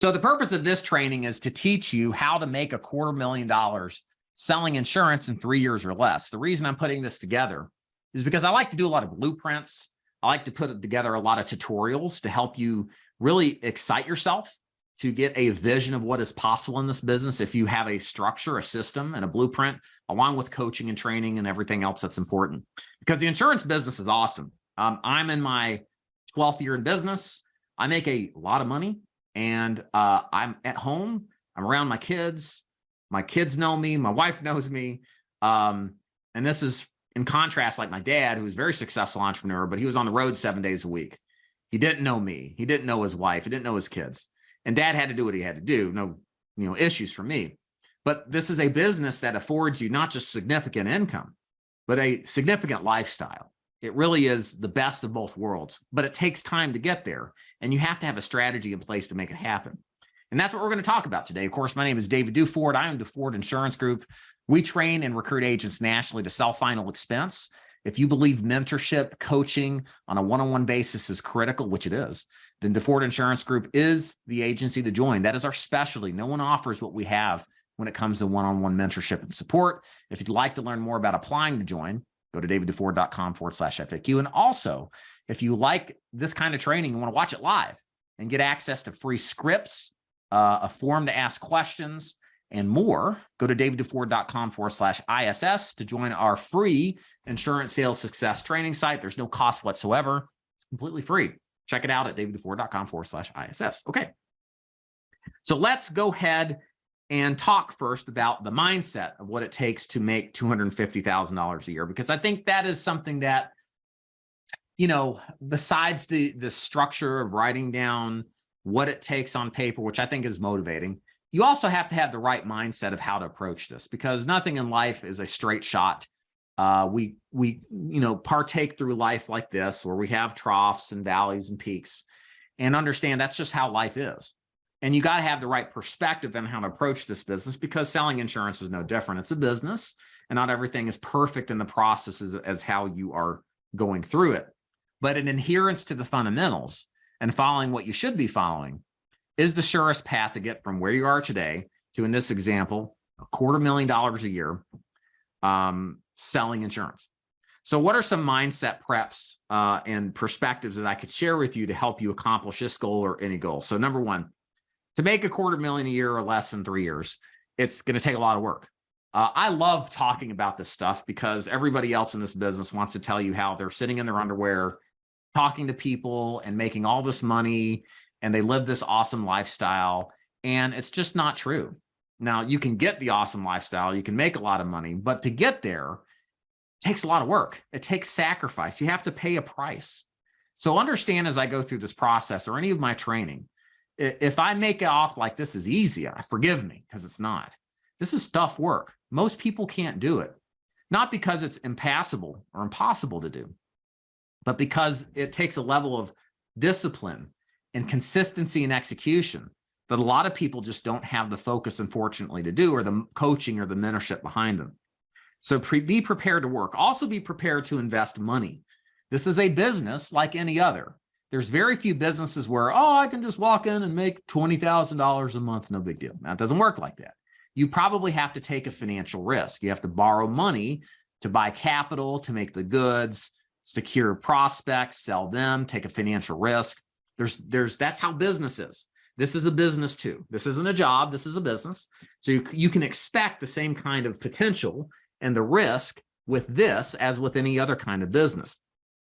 So the purpose of this training is to teach you how to make $250,000 selling insurance in 3 years or less. The reason I'm putting this together is because I like to do a lot of blueprints. I like to put together a lot of tutorials to help you really excite yourself to get a vision of what is possible in this business if you have a structure, a system, and a blueprint, along with coaching and training and everything else that's important. Because the insurance business is awesome. I'm in my 12th year in business. I make a lot of money. And I'm at home. I'm around my kids. My kids know me. My wife knows me. And this is in contrast, like my dad, who was a very successful entrepreneur, but he was on the road 7 days a week. He didn't know me. He didn't know his wife. He didn't know his kids. And dad had to do what he had to do. No, issues for me. But this is a business that affords you not just significant income, but a significant lifestyle. It really is the best of both worlds, but it takes time to get there. And you have to have a strategy in place to make it happen. And that's what we're going to talk about today. Of course, my name is David Duford. I own Duford Insurance Group. We train and recruit agents nationally to sell final expense. If you believe mentorship, coaching on a one-on-one basis is critical, which it is, then Duford Insurance Group is the agency to join. That is our specialty. No one offers what we have when it comes to one-on-one mentorship and support. If you'd like to learn more about applying to join, go to davidduford.com/FAQ. And also, if you like this kind of training, you want to watch it live and get access to free scripts, a form to ask questions, and more, go to davidduford.com/ISS to join our free insurance sales success training site. There's no cost whatsoever. It's completely free. Check it out at davidduford.com/ISS. Okay. So let's go ahead and talk first about the mindset of what it takes to make $250,000 a year, because I think that is something that, besides the structure of writing down what it takes on paper, which I think is motivating, you also have to have the right mindset of how to approach this, because nothing in life is a straight shot. We partake through life like this, where we have troughs and valleys and peaks, and understand that's just how life is. And you got to have the right perspective on how to approach this business, because selling insurance is no different. It's a business, and not everything is perfect in the process as how you are going through it. But an adherence to the fundamentals and following what you should be following is the surest path to get from where you are today to, in this example, $250,000 a year selling insurance. So what are some mindset preps and perspectives that I could share with you to help you accomplish this goal or any goal? So number one, to make $250,000 a year or less in 3 years, it's going to take a lot of work. I love talking about this stuff because everybody else in this business wants to tell you how they're sitting in their underwear, talking to people and making all this money, and they live this awesome lifestyle. And it's just not true. Now, you can get the awesome lifestyle, you can make a lot of money, but to get there, it takes a lot of work. It takes sacrifice. You have to pay a price. So understand, as I go through this process or any of my training, if I make it off like this is easy, forgive me, because it's not. This is tough work. Most people can't do it, not because it's impassable or impossible to do, but because it takes a level of discipline and consistency and execution that a lot of people just don't have the focus, unfortunately, to do, or the coaching or the mentorship behind them. So be prepared to work. Also be prepared to invest money. This is a business like any other. There's very few businesses where, I can just walk in and make $20,000 a month, no big deal. Now, it doesn't work like that. You probably have to take a financial risk. You have to borrow money to buy capital, to make the goods, secure prospects, sell them, take a financial risk. That's how business is. This is a business too. This isn't a job. This is a business. So you can expect the same kind of potential and the risk with this as with any other kind of business.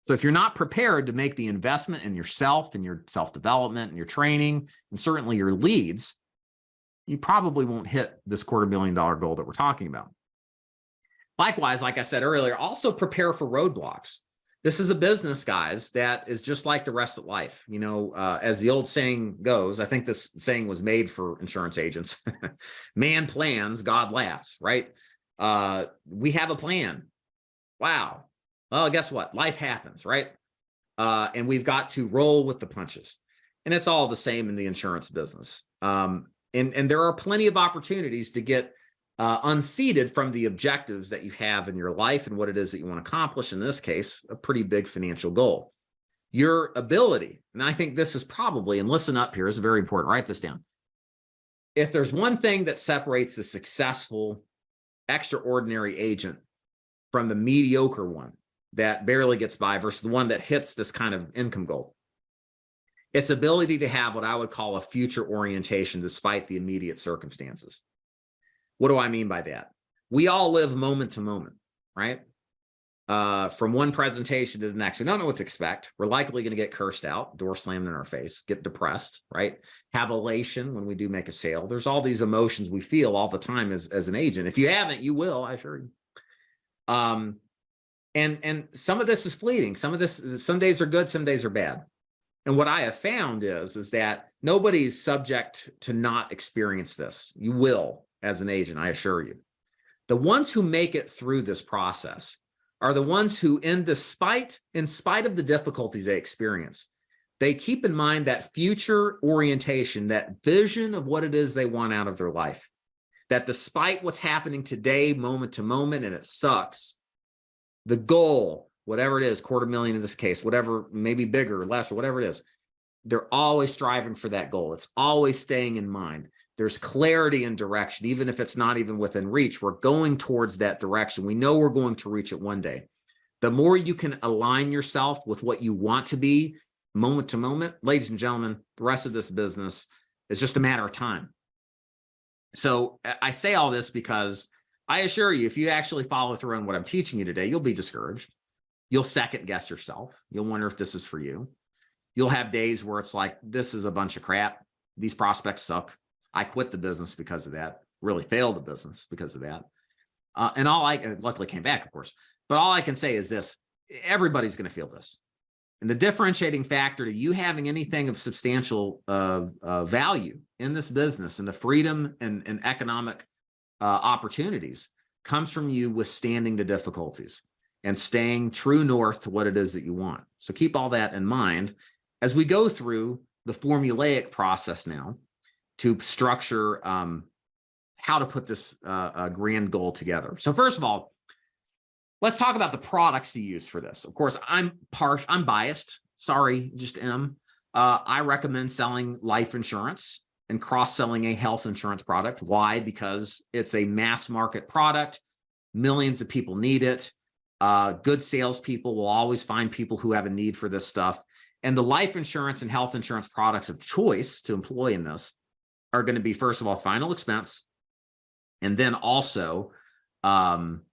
So if you're not prepared to make the investment in yourself and your self-development and your training, and certainly your leads, you probably won't hit this $250,000 goal that we're talking about. Likewise, like I said earlier, also prepare for roadblocks. This is a business, guys, that is just like the rest of life. As the old saying goes, I think this saying was made for insurance agents. Man plans, God laughs, right? We have a plan. Wow. Well, guess what? Life happens, right? And we've got to roll with the punches. And it's all the same in the insurance business. And there are plenty of opportunities to get unseated from the objectives that you have in your life and what it is that you want to accomplish. In this case, a pretty big financial goal. Your ability, and I think this is probably, and listen up here, is very important. Write this down. if there's one thing that separates the successful, extraordinary agent from the mediocre one that barely gets by versus the one that hits this kind of income goal, it's ability to have what I would call a future orientation despite the immediate circumstances. What do I mean by that? We all live moment to moment, right? From one presentation to the next. We don't know what to expect. We're likely going to get cursed out, door slammed in our face, get depressed, right? Have elation when we do make a sale. There's all these emotions we feel all the time as an agent. If you haven't, you will, I assure you. And some of this is fleeting. Some days are good, some days are bad. And what I have found is that nobody's subject to not experience this. You will, as an agent, I assure you. The ones who make it through this process are the ones who, in spite of the difficulties they experience, they keep in mind that future orientation, that vision of what it is they want out of their life. That despite what's happening today, moment to moment, and it sucks, the goal, whatever it is, $250,000 in this case, whatever, maybe bigger or less or whatever it is, they're always striving for that goal. It's always staying in mind. There's clarity and direction, even if it's not even within reach. We're going towards that direction. We know we're going to reach it one day. The more you can align yourself with what you want to be moment to moment, ladies and gentlemen, the rest of this business is just a matter of time. So I say all this because I assure you, if you actually follow through on what I'm teaching you today, you'll be discouraged. You'll second guess yourself. You'll wonder if this is for you. You'll have days where it's like, this is a bunch of crap. These prospects suck. I quit the business because of that, really failed the business because of that. And luckily came back, of course, but all I can say is this, everybody's going to feel this. And the differentiating factor to you having anything of substantial value in this business and the freedom and economic opportunities comes from you withstanding the difficulties and staying true north to what it is that you want. So keep all that in mind as we go through the formulaic process now to structure how to put this grand goal together. So first of all, let's talk about the products to use for this. Of course, I'm biased. Sorry, just am. I recommend selling life insurance and cross-selling a health insurance product. Why? Because it's a mass market product. Millions of people need it. Good salespeople will always find people who have a need for this stuff. And the life insurance and health insurance products of choice to employ in this are going to be, first of all, final expense, and then also Medicare.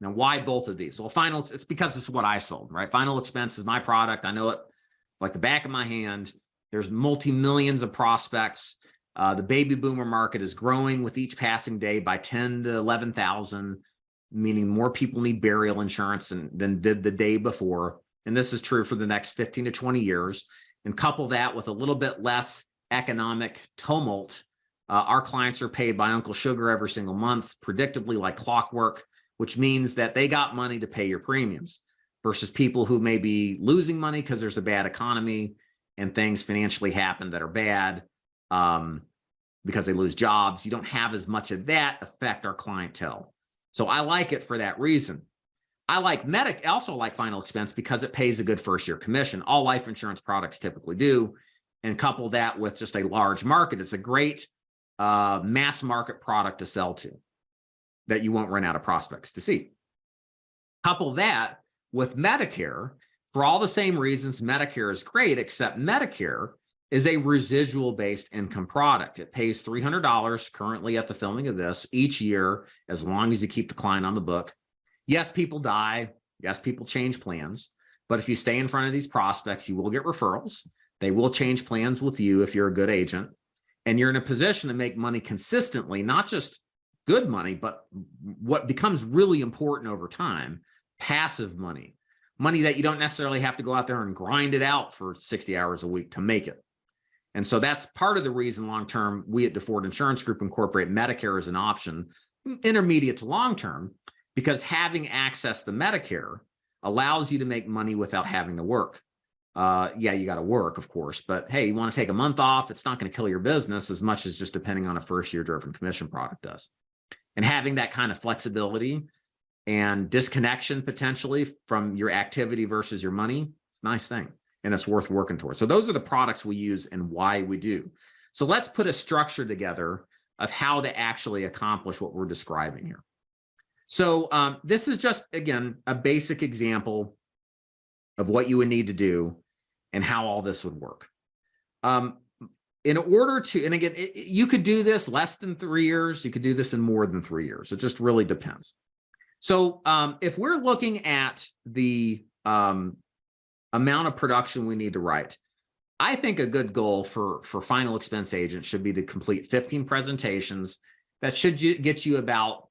Now, why both of these? Well, it's because it's what I sold, right? Final expense is my product. I know it like the back of my hand. There's multi-millions of prospects. The baby boomer market is growing with each passing day by 10 to 11,000, meaning more people need burial insurance than did the day before. And this is true for the next 15 to 20 years. And couple that with a little bit less economic tumult. Our clients are paid by Uncle Sugar every single month, predictably like clockwork, which means that they got money to pay your premiums versus people who may be losing money because there's a bad economy and things financially happen that are bad because they lose jobs. You don't have as much of that affect our clientele. So I like it for that reason. I also like final expense because it pays a good first year commission. All life insurance products typically do. And couple that with just a large market. It's a great mass market product to sell to that you won't run out of prospects to see. Couple that with Medicare. For all the same reasons, Medicare is great, except Medicare is a residual-based income product. It pays $300 currently at the filming of this each year, as long as you keep the client on the book. Yes, people die. Yes, people change plans. But if you stay in front of these prospects, you will get referrals. They will change plans with you if you're a good agent. And you're in a position to make money consistently, not just good money, but what becomes really important over time, passive money. Money that you don't necessarily have to go out there and grind it out for 60 hours a week to make it. And so that's part of the reason long-term we at DeFord Insurance Group incorporate Medicare as an option, intermediate to long-term, because having access to Medicare allows you to make money without having to work. Yeah, you got to work, of course, but hey, you want to take a month off, it's not going to kill your business as much as just depending on a first-year driven commission product does. And having that kind of flexibility and disconnection potentially from your activity versus your money, it's a nice thing, and it's worth working towards. So those are the products we use and why we do. So let's put a structure together of how to actually accomplish what we're describing here. So this is just, again, a basic example of what you would need to do and how all this would work. In order to, and again, you could do this less than 3 years. You could do this in more than 3 years. It just really depends. So if we're looking at the amount of production we need to write, I think a good goal for final expense agents should be to complete 15 presentations. That should get you about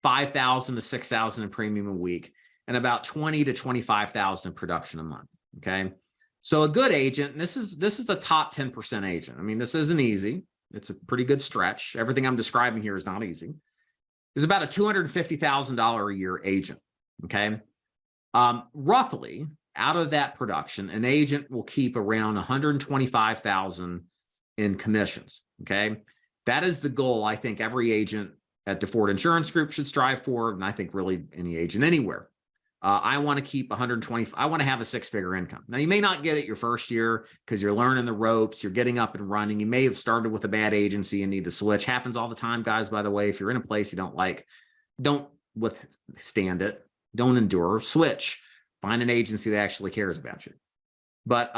5,000 to 6,000 in premium a week and about 20 to 25,000 in production a month. Okay. So a good agent, and this is a top 10% agent. I mean, this isn't easy. It's a pretty good stretch. Everything I'm describing here is not easy. Is about a $250,000 a year agent. Okay. Roughly out of that production, an agent will keep around 125,000 in commissions. Okay. That is the goal I think every agent at DeFord Insurance Group should strive for. And I think really any agent anywhere. I want to keep 120. I want to have a 6-figure income. Now, you may not get it your first year because you're learning the ropes. You're getting up and running. You may have started with a bad agency and need to switch. Happens all the time, guys, by the way. If you're in a place you don't like, don't withstand it. Don't endure. Switch. Find an agency that actually cares about you. But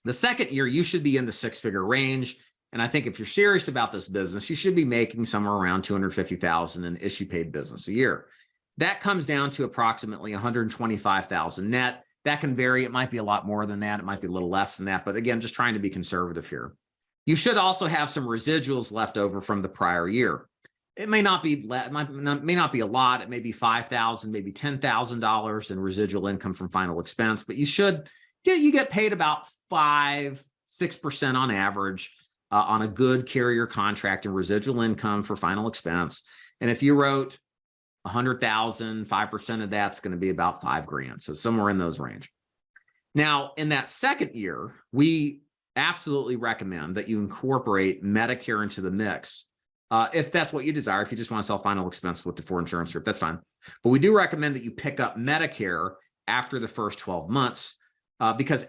the second year, you should be in the 6-figure range. And I think if you're serious about this business, you should be making somewhere around $250,000 in issue paid business a year. That comes down to approximately $125,000 net. That can vary. It might be a lot more than that. It might be a little less than that. But again, just trying to be conservative here. You should also have some residuals left over from the prior year. It may not be a lot. It may be $5,000, maybe $10,000 in residual income from final expense. But you get paid about 5-6% on average on a good carrier contract and residual income for final expense. And if you wrote 100,000, 5% of that's going to be about $5,000. So somewhere in those range. Now, in that second year, we absolutely recommend that you incorporate Medicare into the mix. If that's what you desire, if you just want to sell final expense with DeFord Insurance Group, that's fine. But we do recommend that you pick up Medicare after the first 12 months because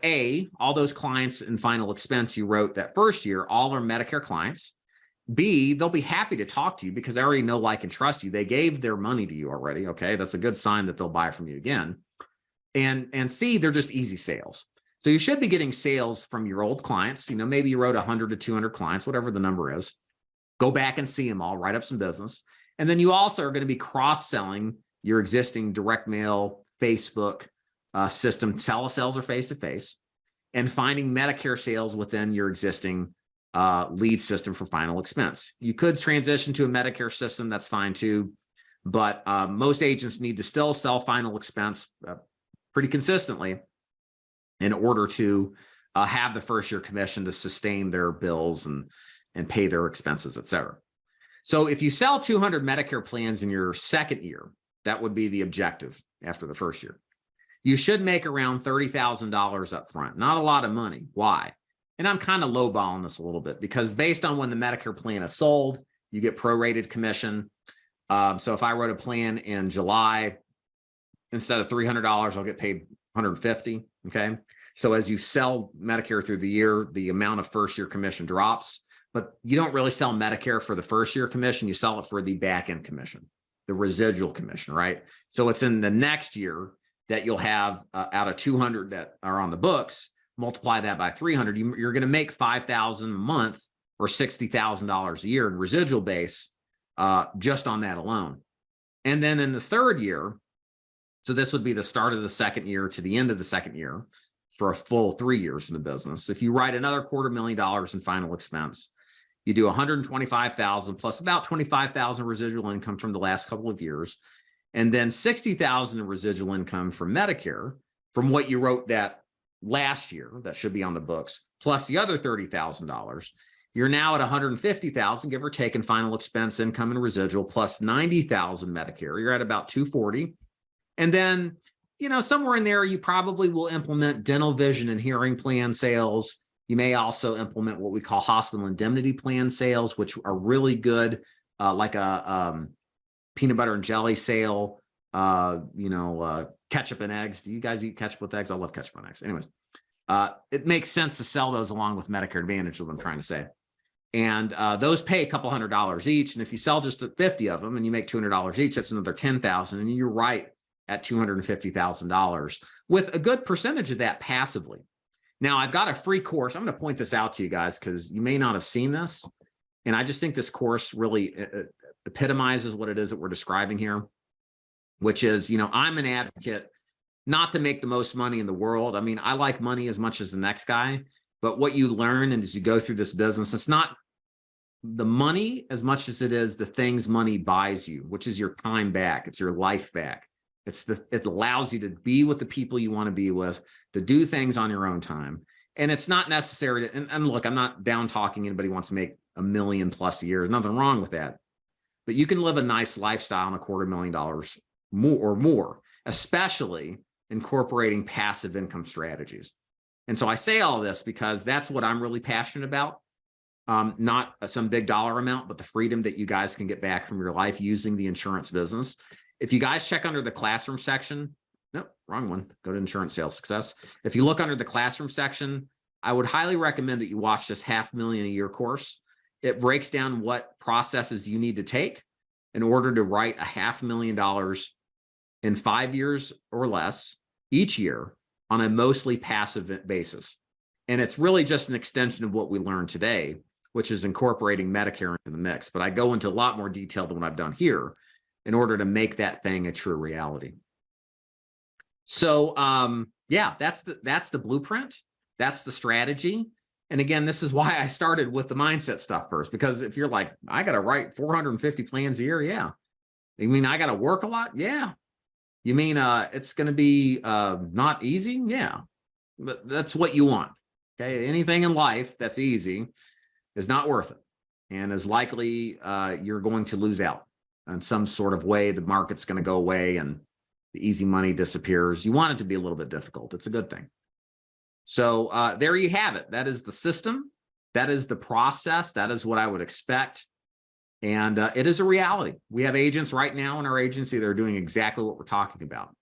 all those clients in final expense you wrote that first year, all are Medicare clients. B, they'll be happy to talk to you because they already know, like, and trust you. They gave their money to you already. Okay. That's a good sign that they'll buy from you again. And C, they're just easy sales. So you should be getting sales from your old clients. Maybe you wrote 100 to 200 clients, whatever the number is. Go back and see them all, write up some business. And then you also are going to be cross-selling your existing direct mail, Facebook system, telesales or face-to-face, and finding Medicare sales within your existing lead system for final expense. You could transition to a Medicare system. That's fine too. But most agents need to still sell final expense pretty consistently in order to have the first year commission to sustain their bills and pay their expenses, et cetera. So if you sell 200 Medicare plans in your second year, that would be the objective after the first year. You should make around $30,000 up front. Not a lot of money. Why? And I'm kind of lowballing this a little bit because based on when the Medicare plan is sold, you get prorated commission. So if I wrote a plan in July, instead of $300, I'll get paid $150. Okay. So as you sell Medicare through the year, the amount of first year commission drops, but you don't really sell Medicare for the first year commission. You sell it for the back end commission, the residual commission, right? So it's in the next year that you'll have out of 200 that are on the books, multiply that by 300, you're going to make $5,000 a month or $60,000 a year in residual base just on that alone. And then in the third year, so this would be the start of the second year to the end of the second year for a full 3 years in the business. If you write another $250,000 in final expense, you do 125,000 plus about 25,000 residual income from the last couple of years, and then 60,000 in residual income from Medicare from what you wrote that last year that should be on the books, plus the other $30,000. You're now at 150,000, give or take, in final expense income and residual, plus 90,000 Medicare. You're at about 240. And then, somewhere in there, you probably will implement dental, vision, and hearing plan sales. You may also implement what we call hospital indemnity plan sales, which are really good, like a peanut butter and jelly sale, ketchup and eggs. Do you guys eat ketchup with eggs? I love ketchup and eggs. Anyways, it makes sense to sell those along with Medicare Advantage, is what I'm trying to say. And those pay a couple $100 each. And if you sell just 50 of them and you make $200 each, that's another $10,000. And you're right at $250,000 with a good percentage of that passively. Now, I've got a free course. I'm going to point this out to you guys because you may not have seen this. And I just think this course really epitomizes what it is that we're describing here, which is, I'm an advocate not to make the most money in the world. I mean, I like money as much as the next guy, but what you learn and as you go through this business, it's not the money as much as it is the things money buys you, which is your time back. It's your life back. It allows you to be with the people you want to be with, to do things on your own time. And it's not necessary to, and look, I'm not down talking anybody who wants to make $1 million plus a year. There's nothing wrong with that. But you can live a nice lifestyle on $250,000 more, especially incorporating passive income strategies. And so I say all this because that's what I'm really passionate about. Not some big dollar amount, but the freedom that you guys can get back from your life using the insurance business. If you guys check under the classroom section, nope, wrong one. Go to insurance sales success. If you look under the classroom section, I would highly recommend that you watch this $500,000 a year course. It breaks down what processes you need to take in order to write $500,000 in 5 years or less each year on a mostly passive basis. And it's really just an extension of what we learned today, which is incorporating Medicare into the mix. But I go into a lot more detail than what I've done here in order to make that thing a true reality. So yeah, that's the blueprint. That's the strategy. And again, this is why I started with the mindset stuff first, because if you're like, I got to write 450 plans a year. Yeah. You mean I got to work a lot? Yeah. You mean it's going to be not easy? Yeah. But that's what you want. Okay. Anything in life that's easy is not worth it and is likely you're going to lose out in some sort of way. The market's going to go away and the easy money disappears. You want it to be a little bit difficult. It's a good thing. So there you have it. That is the system. That is the process. That is what I would expect. And it is a reality. We have agents right now in our agency that are doing exactly what we're talking about.